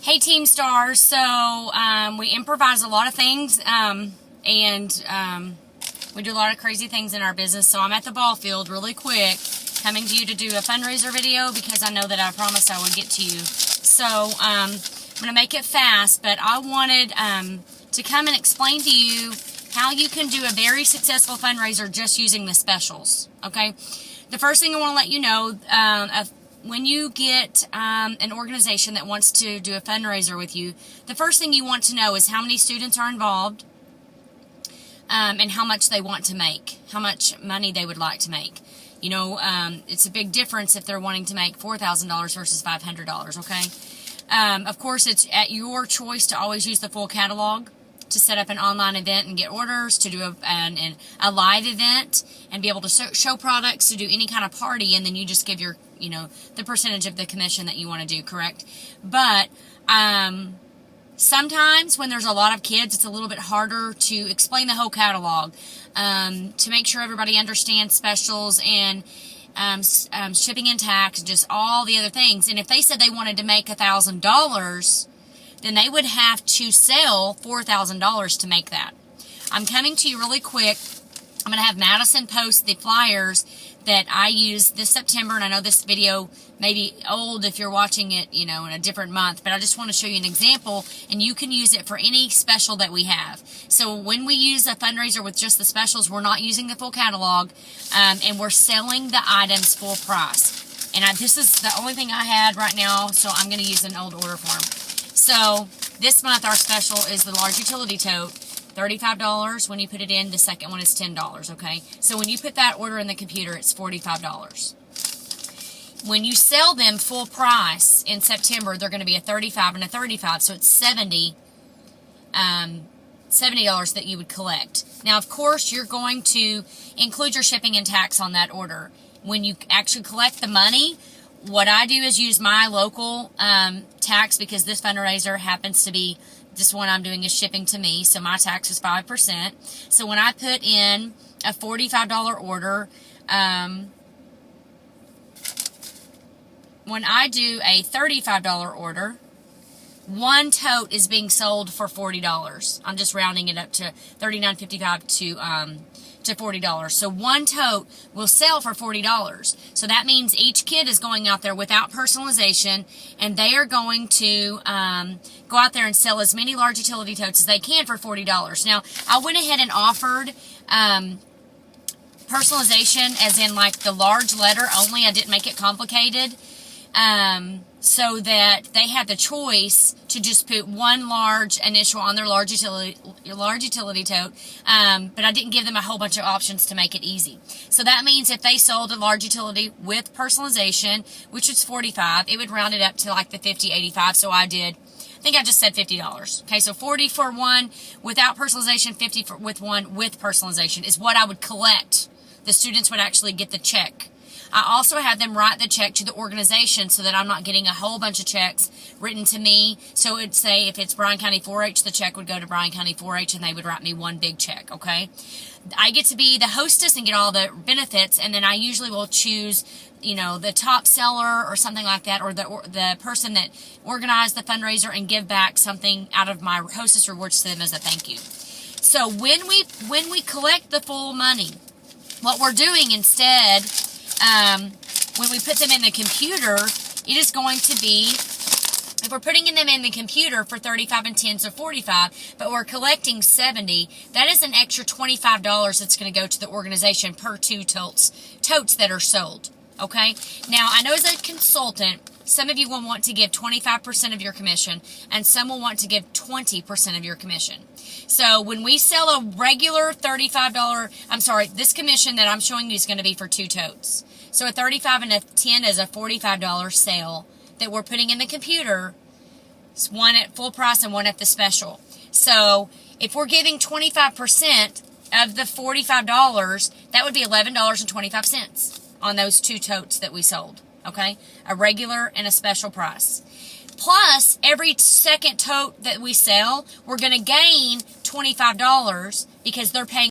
Hey Team Stars, so we improvise a lot of things and we do a lot of crazy things in our business. So I'm at the ball field really quick, coming to you to do a fundraiser video because I know that I promised I would get to you. So I'm going to make it fast, but I wanted to come and explain to you how you can do a very successful fundraiser just using the specials, okay? The first thing I want to let you know, when you get an organization that wants to do a fundraiser with you, the first thing you want to know is how many students are involved and how much they want to make, how much money they would like to make. You know, it's a big difference if they're wanting to make $4,000 versus $500, okay? Of course, it's at your choice to always use the full catalog, to set up an online event and get orders, to do a live event and be able to show products, to do any kind of party, and then you just give your, you know, the percentage of the commission that you want to do, correct? But sometimes when there's a lot of kids, it's a little bit harder to explain the whole catalog, to make sure everybody understands specials and shipping and tax, just all the other things. And if they said they wanted to make $1,000, then they would have to sell $4,000 to make that. I'm coming to you really quick. I'm going to have Madison post the flyers that I used this September, and I know this video may be old if you're watching it, you know, in a different month, but I just want to show you an example, and you can use it for any special that we have. So when we use a fundraiser with just the specials, we're not using the full catalog, and we're selling the items full price. And this is the only thing I had right now, so I'm going to use an old order form. So this month our special is the large utility tote, $35 when you put it in. The second one is $10, okay? So when you put that order in the computer, it's $45. When you sell them full price in September, they're going to be a $35 and a $35, so it's $70 that you would collect. Now, of course, you're going to include your shipping and tax on that order. When you actually collect the money, what I do is use my local tax, because this fundraiser happens to be, this one I'm doing is shipping to me, so my tax is 5%. So when I put in a $45 order, when I do a $35 order, one tote is being sold for $40. I'm just rounding it up to $39.55 to $40. So one tote will sell for $40. So that means each kid is going out there without personalization, and they are going to go out there and sell as many large utility totes as they can for $40. Now, I went ahead and offered personalization, as in like the large letter only. I didn't make it complicated. So that they had the choice to just put one large initial on their large utility tote, but I didn't give them a whole bunch of options to make it easy. So that means if they sold a large utility with personalization, which is $45, it would round it up to like the $50, $85. So I think I just said $50. Okay, so $40 for one without personalization, $50 with one with personalization is what I would collect. The students would actually get the check. I also have them write the check to the organization so that I'm not getting a whole bunch of checks written to me. So it'd say if it's Bryan County 4-H, the check would go to Bryan County 4-H and they would write me one big check, okay? I get to be the hostess and get all the benefits, and then I usually will choose, you know, the top seller or something like that, or the person that organized the fundraiser and give back something out of my hostess rewards to them as a thank you. So when we collect the full money, what we're doing instead, when we put them in the computer, it is going to be, if we're putting them in the computer for 35 and 10, so 45, but we're collecting 70, that is an extra $25 that's going to go to the organization per two totes that are sold, okay? Now, I know as a consultant, some of you will want to give 25% of your commission, and some will want to give 20% of your commission. So when we sell a regular $35, this commission that I'm showing you is going to be for two totes. So a 35 and a 10 is a $45 sale that we're putting in the computer. It's one at full price and one at the special. So if we're giving 25% of the $45, that would be $11.25 on those two totes that we sold. Okay, a regular and a special price. Plus, every second tote that we sell, we're going to gain $25 because they're paying